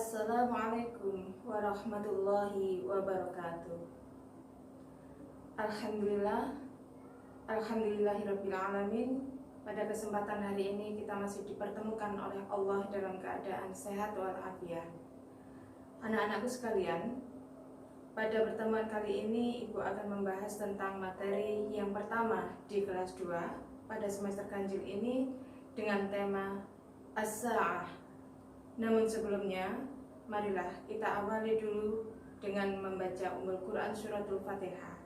Assalamualaikum warahmatullahi wabarakatuh. Alhamdulillahirabbil alamin. Pada kesempatan hari ini kita masih dipertemukan oleh Allah dalam keadaan sehat walafiat. Anak-anakku sekalian, pada pertemuan kali ini Ibu akan membahas tentang materi yang pertama di kelas 2 pada semester ganjil ini dengan tema As-Sa'ah. Namun sebelumnya, marilah kita awali dulu dengan membaca Ummul Quran Suratul Fatihah.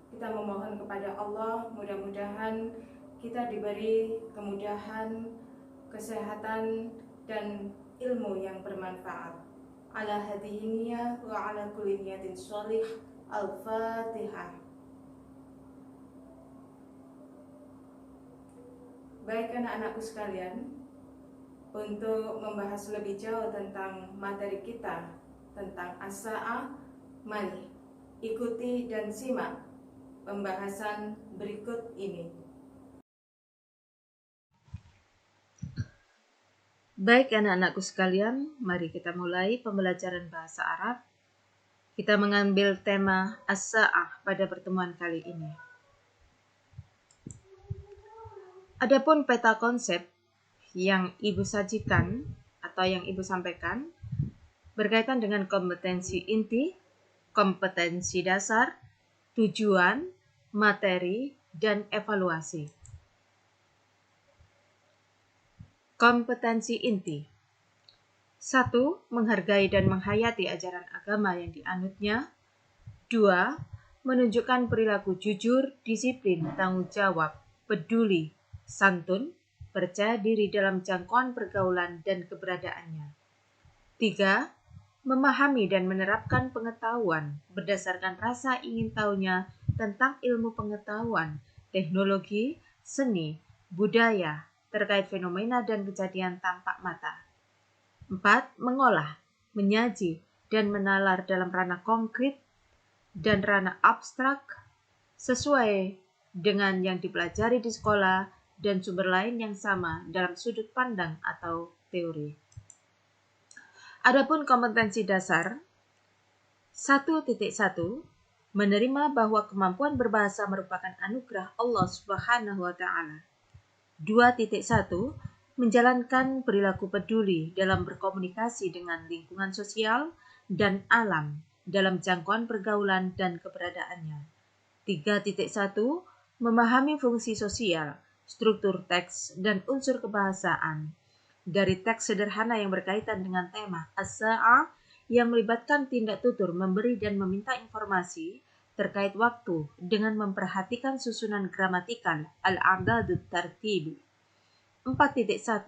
Kita memohon kepada Allah, mudah-mudahan kita diberi kemudahan, kesehatan, dan ilmu yang bermanfaat. Ala hadhihi niyyah wa ala kulli niyatin sholih. Al-Fatihah. Baik anak-anakku sekalian, untuk membahas lebih jauh tentang materi kita tentang As-Sa'ah, mari ikuti dan simak pembahasan berikut ini. Baik anak-anakku sekalian, mari kita mulai pembelajaran bahasa Arab. Kita mengambil tema As-Sa'ah pada pertemuan kali ini. Adapun peta konsep yang Ibu sajikan atau yang Ibu sampaikan berkaitan dengan kompetensi inti, kompetensi dasar, tujuan, materi, dan evaluasi. Kompetensi inti. 1. Menghargai dan menghayati ajaran agama yang dianutnya. 2. Menunjukkan perilaku jujur, disiplin, tanggung jawab, peduli, santun, percaya diri dalam jangkauan pergaulan dan keberadaannya. 3. Memahami dan menerapkan pengetahuan berdasarkan rasa ingin tahunya tentang ilmu pengetahuan, teknologi, seni, budaya, terkait fenomena dan kejadian tampak mata. 4. Mengolah, menyaji, dan menalar dalam ranah konkret dan ranah abstrak sesuai dengan yang dipelajari di sekolah dan sumber lain yang sama dalam sudut pandang atau teori. Adapun kompetensi dasar 1.1 menerima bahwa kemampuan berbahasa merupakan anugerah Allah Subhanahu wa taala. 2.1 menjalankan perilaku peduli dalam berkomunikasi dengan lingkungan sosial dan alam dalam jangkauan pergaulan dan keberadaannya. 3.1 memahami fungsi sosial, struktur teks, dan unsur kebahasaan dari teks sederhana yang berkaitan dengan tema As-Sa'ah yang melibatkan tindak tutur memberi dan meminta informasi terkait waktu dengan memperhatikan susunan gramatikal al-a'dadut tartibi. 4.1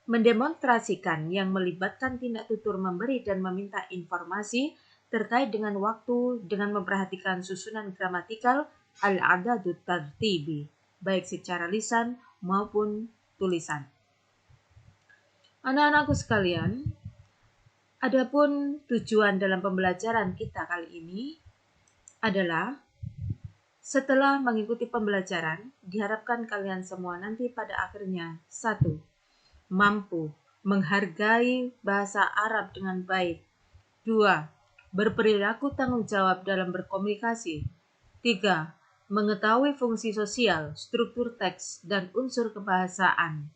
mendemonstrasikan yang melibatkan tindak tutur memberi dan meminta informasi terkait dengan waktu dengan memperhatikan susunan gramatikal al-a'dadut tartibi, baik secara lisan maupun tulisan. Anak-anakku sekalian, adapun tujuan dalam pembelajaran kita kali ini adalah setelah mengikuti pembelajaran, diharapkan kalian semua nanti pada akhirnya 1. Mampu menghargai bahasa Arab dengan baik. 2. Berperilaku tanggung jawab dalam berkomunikasi. 3. Mengetahui fungsi sosial, struktur teks, dan unsur kebahasaan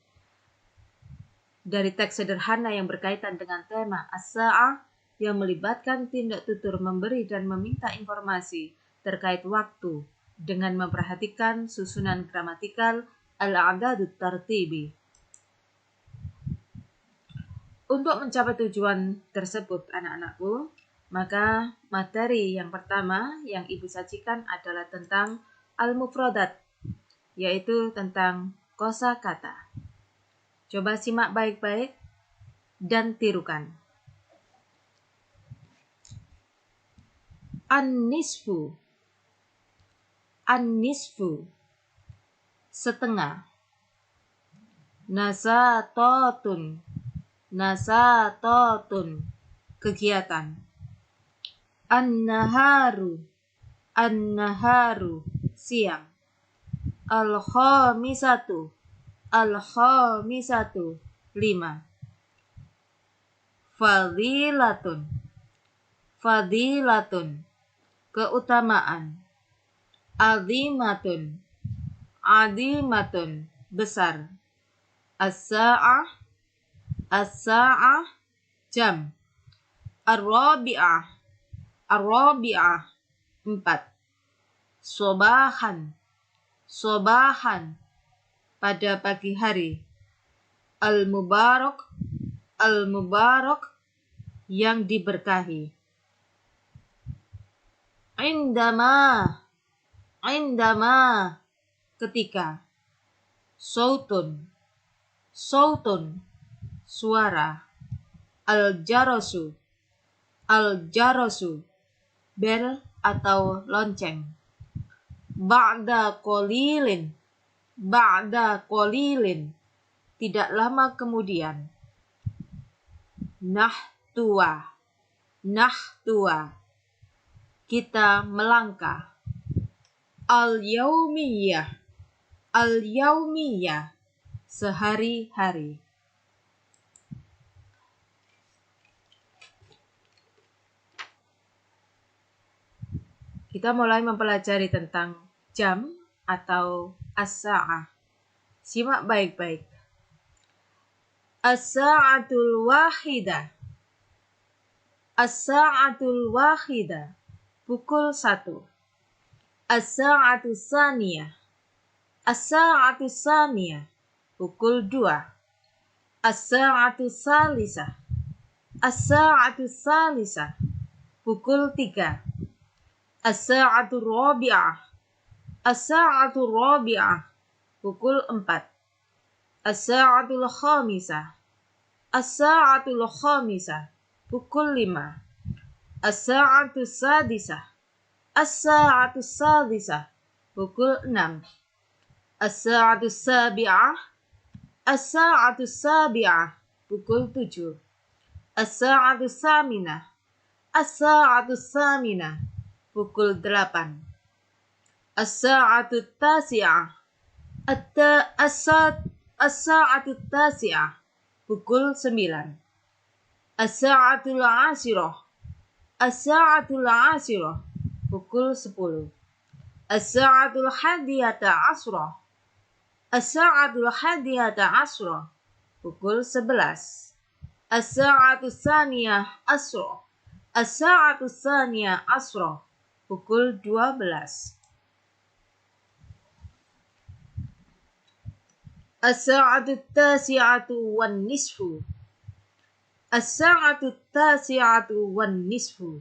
dari teks sederhana yang berkaitan dengan tema As-Sa'ah yang melibatkan tindak tutur memberi dan meminta informasi terkait waktu dengan memperhatikan susunan gramatikal al-a'dadut tartibi. Untuk mencapai tujuan tersebut anak-anakku, maka materi yang pertama yang Ibu sajikan adalah tentang al-mufradat, yaitu tentang kosakata. Coba simak baik-baik dan tirukan. An-nisfu, an-nisfu, setengah. Nasatotun, nasatotun, kegiatan. An-naharu, an-naharu, siang. Al-khamisatu, al-khamisatu, 5. Fadilatun. Fadilatun. Keutamaan. Azimatun. Azimatun. Besar. As-sa'ah. As-sa'ah. Jam. Ar-rabi'ah. Ar-rabi'ah. 4. Sobahan. Sobahan. Pada pagi hari. Al-mubarak. Al-mubarak. Yang diberkahi. Indama. Indama. Ketika. Sautun. Sautun. Suara. Al-jarasu. Al-jarasu. Bel atau lonceng. Ba'da qalilin. Ba'da qalilin. Tidak lama kemudian. Nahtua. Nahtua. Kita melangkah. Al-yaumiyah. Al-yaumiyah. Sehari-hari. Kita mulai mempelajari tentang jam atau as-sa'ah. Simak baik-baik. As-sa'atul wahidah. As-sa'atul wahidah. Pukul 1. As-sa'atul saniyah. As-sa'atul saniyah. Pukul 2. As-sa'atul salisah. As-sa'atul salisah. Pukul 3. As-sa'atul rabi'ah. As-sa'atul rabi'ah. Pukul 4. As-sa'atul khamisah. As-sa'atul khamisah. Pukul 5. As-sa'atul sadisah. As-sa'atul sadisah. Pukul 6. As-sa'atul sabi'ah. As-sa'atul sabi'ah. Pukul 7. As-sa'atul saminah. As-sa'atul saminah. Pukul 8. As-sa'atul tasi'ah. As-sa'atul tasi'ah. Pukul 9. As-sa'atul ashirah. As-sa'atul ashirah. Pukul 10. As-sa'atul hadiyata asrah. As-sa'atul hadiyata asrah. Pukul 11. As-sa'atul saniyah asrah. As-sa'atul saniyah asrah. Pukul 12. As-sa'atul tasi'atu wan nisfu. As-sa'atul tasi'atu wan nisfu.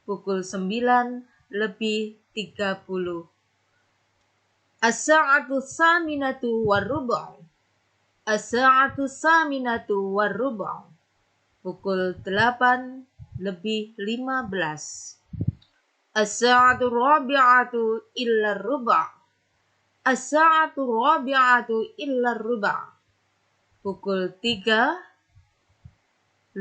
Pukul 9:30. As-sa'atul saminatu warrubu'. As-sa'atul saminatu warrubu'. Pukul 8:15. As-sa'atul rabi'atu illa ruba'. As-sa'atul rabi'atu illa ruba'. Pukul 3:45.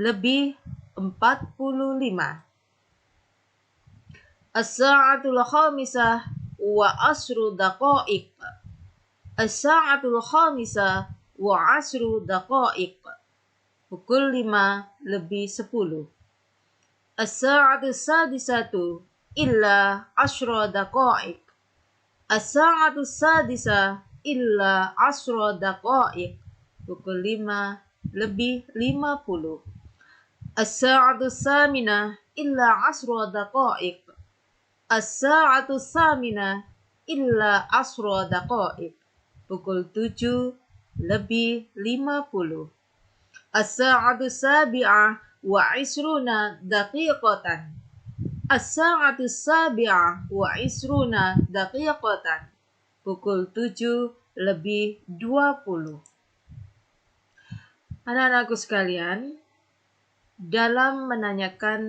As-sa'atul khamisah wa asru daqa'iq. As-sa'atul khamisah wa asru daqa'iq. Pukul 5:10. As-sa'atul sadisatu illa asyra daqa'iq. As-sa'atul sadisah illa asyra daqa'iq. Pukul 5:50. As-sa'atul saminah illa asyra daqa'iq. As-sa'atul saminah illa asyra daqa'iq. Pukul 7:50. As-sa'atul sabi'ah wa isruna daqiqatan. As-sa'atul sabi'ah wa isruna daqiqatan. Pukul 7:20. Anak-anakku sekalian, dalam menanyakan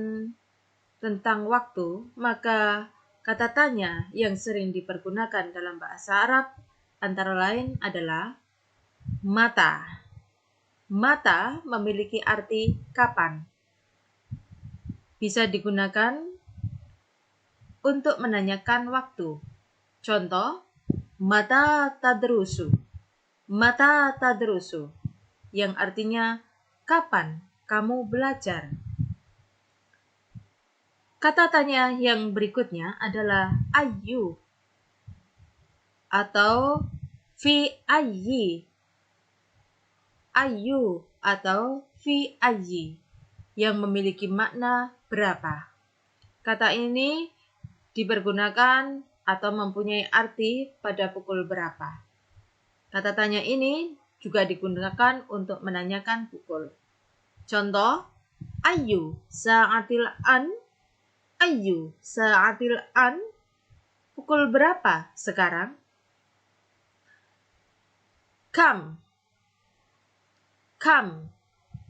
tentang waktu, maka kata tanya yang sering dipergunakan dalam bahasa Arab antara lain adalah mata. Mata memiliki arti kapan. Bisa digunakan untuk menanyakan waktu. Contoh, mata tadrusu. Mata tadrusu, yang artinya kapan kamu belajar? Kata tanya yang berikutnya adalah ayyu atau fi ayyi. Ayyu atau fi ayyi yang memiliki makna berapa. Kata ini dipergunakan atau mempunyai arti pada pukul berapa. Kata tanya ini juga digunakan untuk menanyakan pukul. Contoh, ayyu sa'atil an? Ayyu sa'atil an? Pukul berapa sekarang? Kam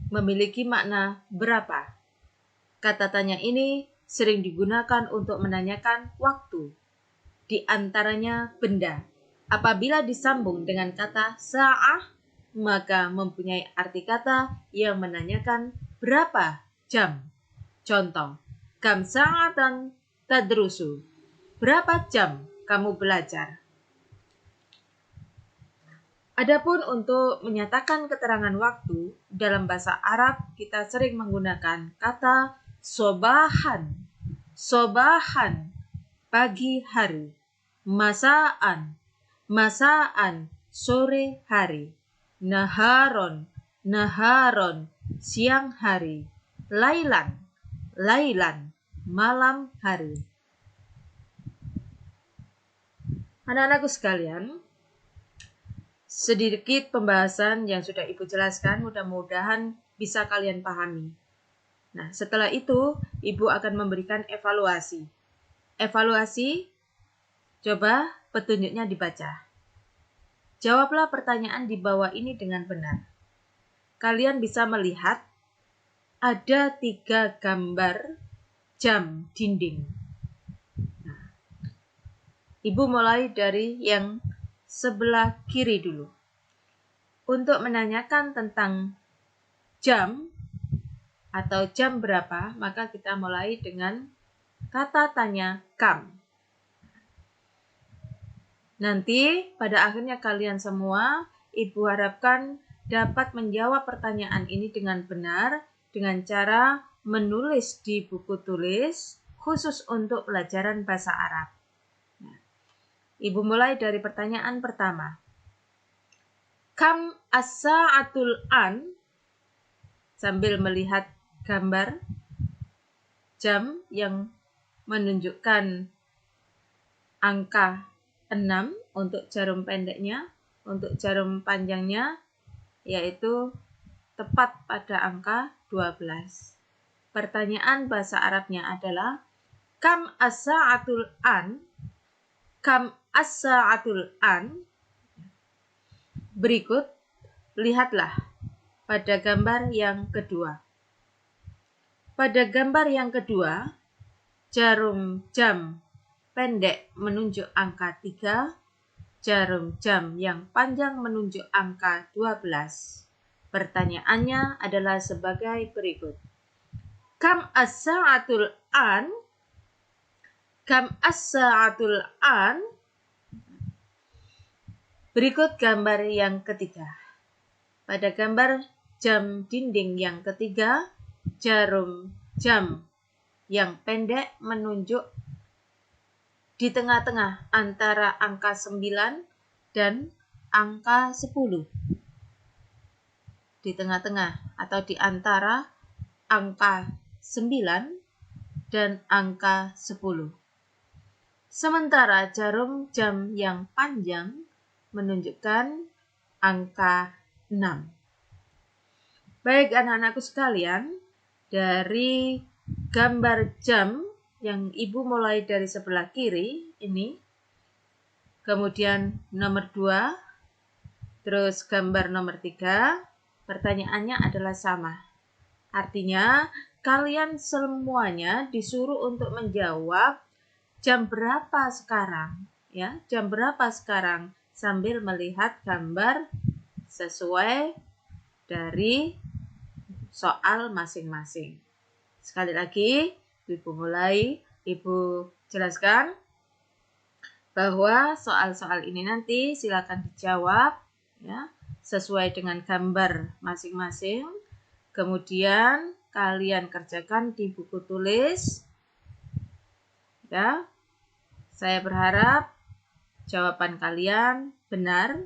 memiliki makna berapa. Kata tanya ini sering digunakan untuk menanyakan waktu, di antaranya benda. Apabila disambung dengan kata sa'ah, maka mempunyai arti kata yang menanyakan berapa jam. Contoh, kam sa'atan tadrusu? Berapa jam kamu belajar? Adapun untuk menyatakan keterangan waktu, dalam bahasa Arab kita sering menggunakan kata sobahan. Sobahan, pagi hari. Masaan, sore hari. Naharon, siang hari. Lailan, malam hari. Anak-anakku sekalian, sedikit pembahasan yang sudah Ibu jelaskan, mudah-mudahan bisa kalian pahami. Nah, setelah itu Ibu akan memberikan evaluasi. Evaluasi, coba petunjuknya dibaca. Jawablah pertanyaan di bawah ini dengan benar. Kalian bisa melihat ada 3 gambar jam dinding. Nah, Ibu mulai dari yang sebelah kiri dulu. Untuk menanyakan tentang jam atau jam berapa, maka kita mulai dengan kata tanya kam. Nanti pada akhirnya kalian semua, Ibu harapkan dapat menjawab pertanyaan ini dengan benar dengan cara menulis di buku tulis khusus untuk pelajaran bahasa Arab. Ibu mulai dari pertanyaan pertama. Kam as-sa'atul an? Sambil melihat gambar jam yang menunjukkan angka 6 untuk jarum pendeknya, untuk jarum panjangnya yaitu tepat pada angka 12. Pertanyaan bahasa Arabnya adalah kam as-sa'atul an? Kam as-sa'atul an? Berikut, lihatlah pada gambar yang kedua. Pada gambar yang kedua, jarum jam pendek menunjuk angka 3, jarum jam yang panjang menunjuk angka 12. Pertanyaannya adalah sebagai berikut. Kam as-sa'atul an? Kam as-sa'atul an? Berikut gambar yang ketiga. Pada gambar jam dinding yang ketiga, jarum jam yang pendek menunjuk di tengah-tengah antara angka 9 dan angka 10. Di tengah-tengah atau di antara angka 9 dan angka 10. Sementara jarum jam yang panjang menunjukkan angka 6. Baik anak-anakku sekalian, dari gambar jam yang Ibu mulai dari sebelah kiri ini, kemudian nomor 2, terus gambar nomor 3, pertanyaannya adalah sama. Artinya kalian semuanya disuruh untuk menjawab jam berapa sekarang, ya, jam berapa sekarang sambil melihat gambar sesuai dari soal masing-masing. Sekali lagi, Ibu mulai, Ibu jelaskan bahwa soal-soal ini nanti silakan dijawab ya, sesuai dengan gambar masing-masing. Kemudian kalian kerjakan di buku tulis. Ya. Saya berharap jawaban kalian benar.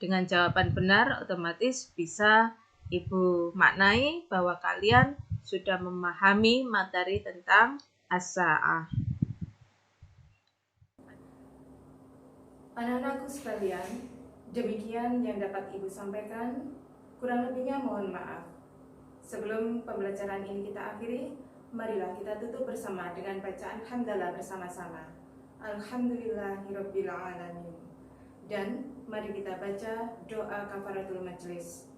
Dengan jawaban benar otomatis bisa Ibu maknai bahwa kalian sudah memahami materi tentang as-sa'ah. Anak-anakku sekalian, demikian yang dapat Ibu sampaikan. Kurang lebihnya mohon maaf. Sebelum pembelajaran ini kita akhiri, marilah kita tutup bersama dengan bacaan hamdalah bersama-sama. Alhamdulillahirabbil alamin. Dan mari kita baca doa kafaratul majlis.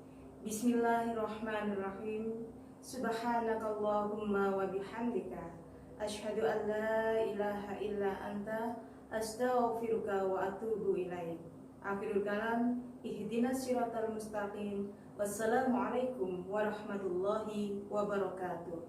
Bismillahirrahmanirrahim. Subhanakallahumma wa bihamdika asyhadu an la ilaha illa anta astaghfiruka wa atubu ilaik. Akhirul kalam, ihdinas siratal mustaqim. Wassalamualaikum warahmatullahi wabarakatuh.